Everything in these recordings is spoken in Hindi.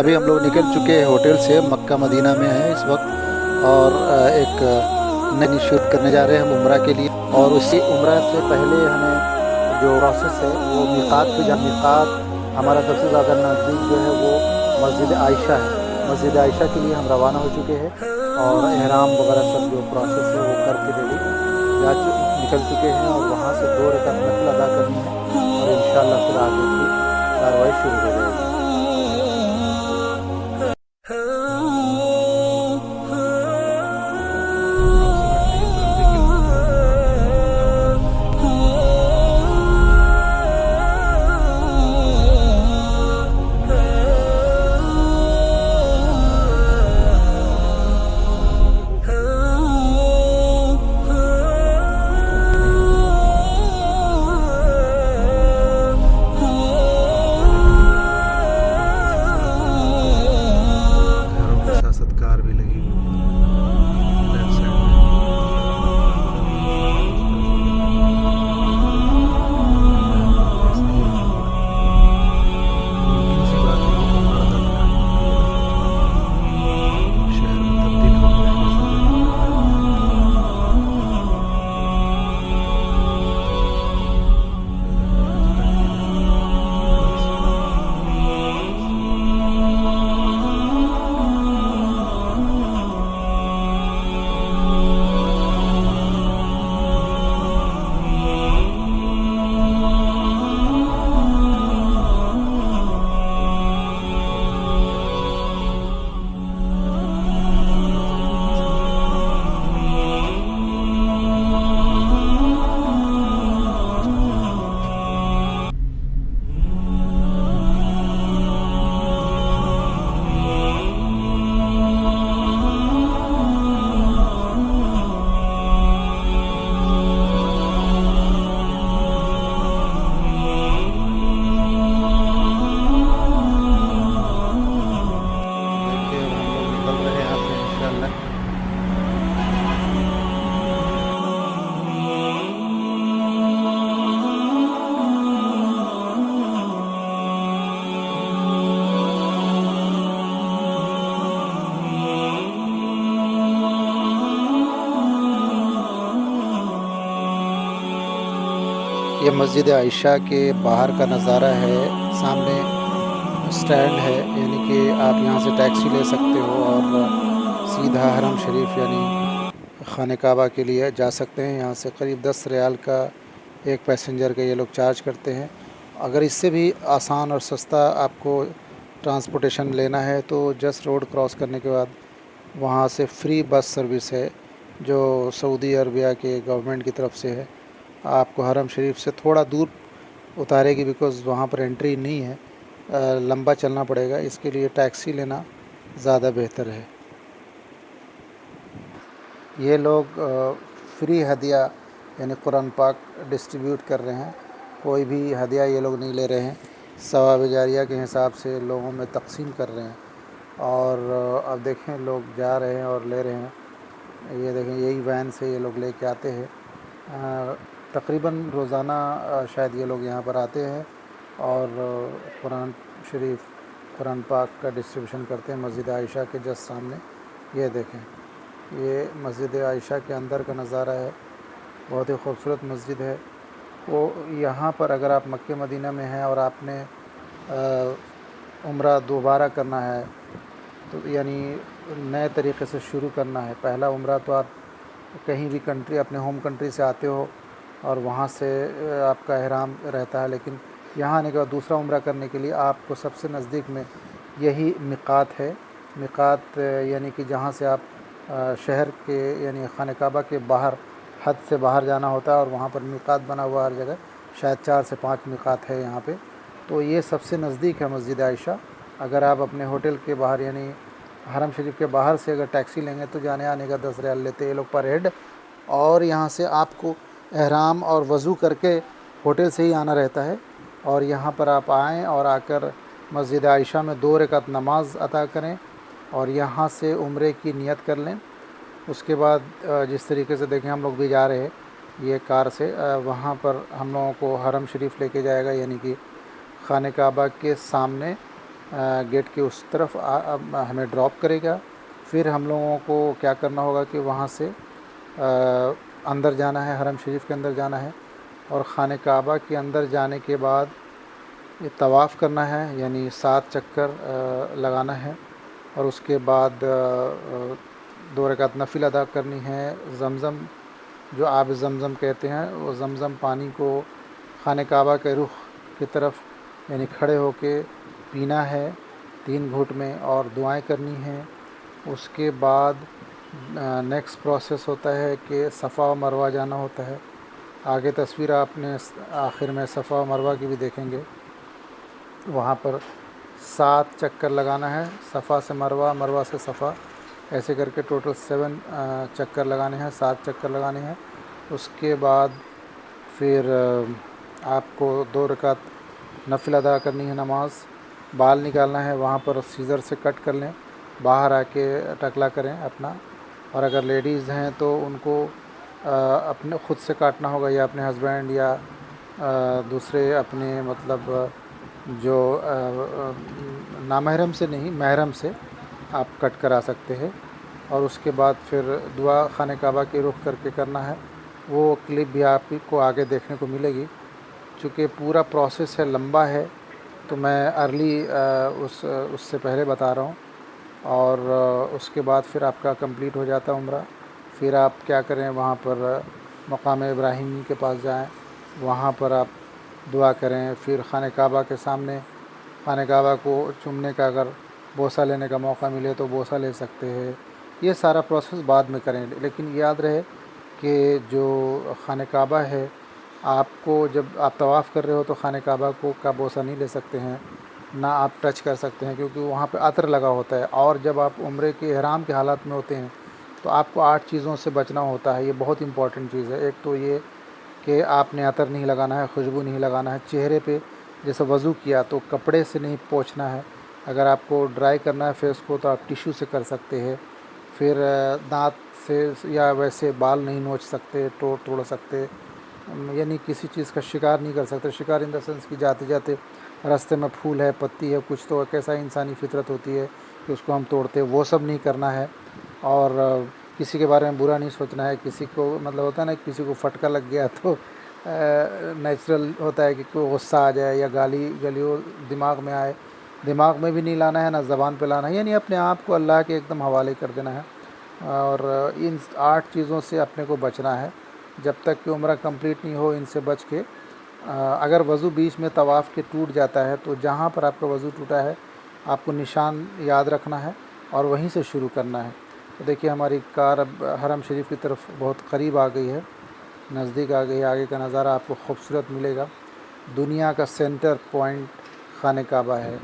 अभी हम लोग निकल चुके हैं होटल से, मक्का मदीना में हैं इस वक्त। और एक नई शुरू करने जा रहे हैं हम उम्रा के लिए। और उसी उम्रा से पहले हमें जो प्रोसेस है वो मीक़ात पे जाना। मीक़ात हमारा सबसे ज़्यादा नज़दीक जो है वो मस्जिद आयशा है। मस्जिद आयशा के लिए हम रवाना हो चुके हैं और एहराम वगैरह सब जो प्रोसेस है वो करके रेडी निकल चुके हैं। और वहाँ से 2 रकात नफिल अदा करनी है और इंशाअल्लाह फिर आगे की कार्रवाई शुरू हो जाएगी। सत्कार भी लगी लेफ्ट साइड में। शहर में तब्दील हो गया है। ये मस्जिद आयशा के बाहर का नज़ारा है। सामने स्टैंड है, यानी कि आप यहाँ से टैक्सी ले सकते हो और सीधा हरम शरीफ यानी खाने काबा के लिए जा सकते हैं। यहाँ से करीब 10 रियाल का एक पैसेंजर का ये लोग चार्ज करते हैं। अगर इससे भी आसान और सस्ता आपको ट्रांसपोर्टेशन लेना है तो जस्ट रोड क्रॉस करने के बाद वहाँ से फ्री बस सर्विस है जो सऊदी अरबिया के गवर्नमेंट की तरफ से है। आपको हरम शरीफ से थोड़ा दूर उतारेगी, बिकॉज़ वहाँ पर एंट्री नहीं है, लंबा चलना पड़ेगा। इसके लिए टैक्सी लेना ज़्यादा बेहतर है। ये लोग फ्री हदिया यानी कुरान पाक डिस्ट्रीब्यूट कर रहे हैं। कोई भी हदिया ये लोग नहीं ले रहे हैं, सवाब जारिया के हिसाब से लोगों में तकसीम कर रहे हैं। और अब देखें लोग जा रहे हैं और ले रहे हैं। ये देखें यही वैन से ये लोग लेके आते हैं। तकरीबन रोज़ाना शायद ये लोग यहाँ पर आते हैं और कुरान शरीफ कुरान पाक का डिस्ट्रीब्यूशन करते हैं। मस्जिद आयशा के जस्ट सामने ये देखें, ये मस्जिद आयशा के अंदर का नज़ारा है। बहुत ही खूबसूरत मस्जिद है। वो यहाँ पर अगर आप मक्के मदीना में हैं और आपने उम्रा दोबारा करना है तो यानी नए तरीक़े से शुरू करना है। पहला उम्रा तो आप कहीं भी कंट्री अपने होम कंट्री से आते हो और वहाँ से आपका एहराम रहता है, लेकिन यहाँ आने के बाद दूसरा उम्रा करने के लिए आपको सबसे नज़दीक में यही मिक़ात है। मिक़ात यानी कि जहाँ से आप शहर के यानी खाने काबा के बाहर हद से बाहर जाना होता है और वहाँ पर मिक़ात बना हुआ हर जगह, शायद 4 से 5 मिक़ात है यहाँ पे। तो ये सबसे नज़दीक है मस्जिद आयशा। अगर आप अपने होटल के बाहर यानी हरम शरीफ के बाहर से अगर टैक्सी लेंगे तो जाने आने का 10 रियाल लेते हैं ये लोग पर हेड। और यहाँ से आपको एहराम और वज़ू करके होटल से ही आना रहता है और यहाँ पर आप आएँ और आकर मस्जिद आयशा में 2 रकात नमाज़ अता करें और यहाँ से उम्रे की नियत कर लें। उसके बाद जिस तरीके से देखें हम लोग भी जा रहे हैं ये कार से, वहाँ पर हम लोगों को हरम शरीफ लेके जाएगा, यानी कि खाने काबा के सामने गेट के उस तरफ हमें ड्रॉप करेगा। फिर हम लोगों को क्या करना होगा कि वहाँ से अंदर जाना है, हरम शरीफ के अंदर जाना है, और खाने काबा के अंदर जाने के बाद ये तवाफ़ करना है, यानी 7 चक्कर लगाना है। और उसके बाद 2 रकात नफिल अदा करनी है। ज़मज़म, जो आब ज़मज़म कहते हैं, वो ज़मज़म पानी को खाने काबा के रुख की तरफ यानी खड़े होके पीना है 3 घूंट में, और दुआएं करनी हैं। उसके बाद नेक्स्ट प्रोसेस होता है कि सफ़ा व मरवा जाना होता है। आगे तस्वीर आपने आखिर में सफ़ा व मरवा की भी देखेंगे। वहाँ पर 7 चक्कर लगाना है, सफ़ा से मरवा, मरवा से सफ़ा, ऐसे करके टोटल 7 चक्कर लगाने हैं, 7 चक्कर लगाने हैं। उसके बाद फिर आपको 2 रकात नफिल अदा करनी है नमाज। बाल निकालना है, वहाँ पर सीज़र से कट कर लें, बाहर आके टकला करें अपना। और अगर लेडीज़ हैं तो उनको अपने ख़ुद से काटना होगा, या अपने हस्बैंड या दूसरे अपने मतलब जो नामहरम से नहीं, महरम से आप कट करा सकते हैं। और उसके बाद फिर दुआ खाने काबा की रुख करके करना है। वो क्लिप भी आपको आगे देखने को मिलेगी। चूँकि पूरा प्रोसेस है, लंबा है, तो मैं अर्ली उससे पहले बता रहा हूँ। और उसके बाद फिर आपका कंप्लीट हो जाता है उम्रा। फिर आप क्या करें, वहाँ पर मकाम इब्राहिमी के पास जाएं, वहाँ पर आप दुआ करें। फिर खाने काबा के सामने, खाने काबा को चूमने का, अगर बोसा लेने का मौका मिले तो बोसा ले सकते हैं। ये सारा प्रोसेस बाद में करें, लेकिन याद रहे कि जो खाने काबा है, आपको जब आप तवाफ़ कर रहे हो तो खाने काबा को का बोसा नहीं ले सकते हैं, ना आप टच कर सकते हैं, क्योंकि वहाँ पे अतर लगा होता है। और जब आप उम्रे के इहराम के हालात में होते हैं तो आपको 8 चीज़ों से बचना होता है। ये बहुत इंपॉर्टेंट चीज़ है। एक तो ये कि आपने अतर नहीं लगाना है, खुशबू नहीं लगाना है। चेहरे पे जैसे वज़ू किया तो कपड़े से नहीं पोंछना है। अगर आपको ड्राई करना है फेस को तो आप टिश्यू से कर सकते हैं। फिर दाँत से या वैसे बाल नहीं नोच सकते, तोड़ सकते, यानी किसी चीज़ का शिकार नहीं कर सकते। शिकार इन द सेंस कि जाते जाते रास्ते में फूल है, पत्ती है, कुछ तो कैसा इंसानी फितरत होती है कि उसको हम तोड़ते हैं, वो सब नहीं करना है। और किसी के बारे में बुरा नहीं सोचना है। किसी को मतलब होता है ना, किसी को फटका लग गया तो नेचुरल होता है कि कोई गुस्सा आ जाए या गाली गलियों दिमाग में आए। दिमाग में भी नहीं लाना है, ना ज़बान पे लाना है, यानी अपने आप को अल्लाह के एकदम हवाले कर देना है। और इन 8 चीज़ों से अपने को बचना है जब तक कि उम्रा कंप्लीट नहीं हो। इनसे बच के अगर वज़ू बीच में तवाफ़ के टूट जाता है तो जहाँ पर आपका वज़ू टूटा है आपको निशान याद रखना है और वहीं से शुरू करना है। तो देखिए हमारी कार अब हरम शरीफ की तरफ बहुत करीब आ गई है, नज़दीक आ गई है। आगे का नज़ारा आपको खूबसूरत मिलेगा। दुनिया का सेंटर पॉइंट खाने काबा है,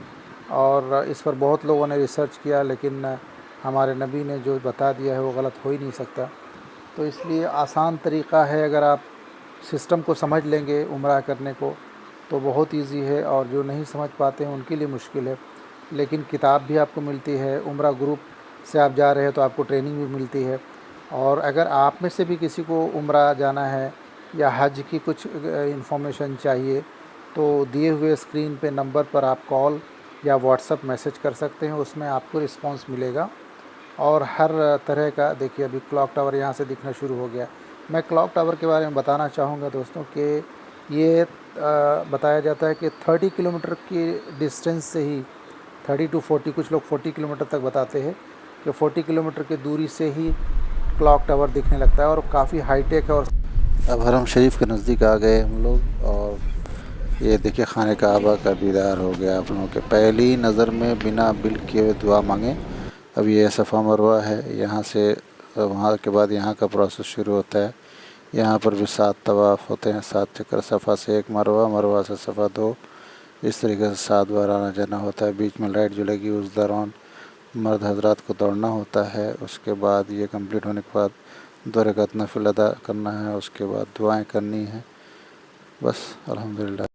और इस पर बहुत लोगों ने रिसर्च किया, लेकिन हमारे नबी ने जो बता दिया है वो गलत हो ही नहीं सकता। तो इसलिए आसान तरीक़ा है, अगर आप सिस्टम को समझ लेंगे उम्रा करने को तो बहुत इजी है, और जो नहीं समझ पाते हैं उनके लिए मुश्किल है। लेकिन किताब भी आपको मिलती है, उम्रा ग्रुप से आप जा रहे हैं तो आपको ट्रेनिंग भी मिलती है। और अगर आप में से भी किसी को उम्रा जाना है या हज की कुछ इन्फॉर्मेशन चाहिए तो दिए हुए स्क्रीन पे नंबर पर आप कॉल या व्हाट्सएप मैसेज कर सकते हैं, उसमें आपको रिस्पांस मिलेगा। और हर तरह का, देखिए अभी क्लॉक टावर यहाँ से दिखना शुरू हो गया। मैं क्लॉक टावर के बारे में बताना चाहूँगा दोस्तों कि ये बताया जाता है कि 30 किलोमीटर की डिस्टेंस से ही, 30 to 40, कुछ लोग 40 किलोमीटर तक बताते हैं कि 40 किलोमीटर की दूरी से ही क्लॉक टावर दिखने लगता है, और काफ़ी हाईटेक है। और अब हरम शरीफ के नज़दीक आ गए हम लोग, और ये देखिए खाने काबा का दीदार हो गया आप लोगों के। पहली नज़र में बिना बिल किए हुए दुआ मांगे। अब ये सफ़ा मरवा है, यहाँ से वहाँ के बाद यहाँ का प्रोसेस शुरू होता है। यहाँ पर भी 7 तवाफ़ होते हैं, 7 चक्कर, सफ़ा से 1 मरवा, मरवा से सफ़ा 2, इस तरीके से 7 बार आना जाना होता है। बीच में लाइट जलेगी, उस दौरान मर्द हजरात को दौड़ना होता है। उसके बाद ये कंप्लीट होने के बाद 2 रकात नफिल अदा करना है, उसके बाद दुआएं करनी है। बस अल्हम्दुलिल्लाह।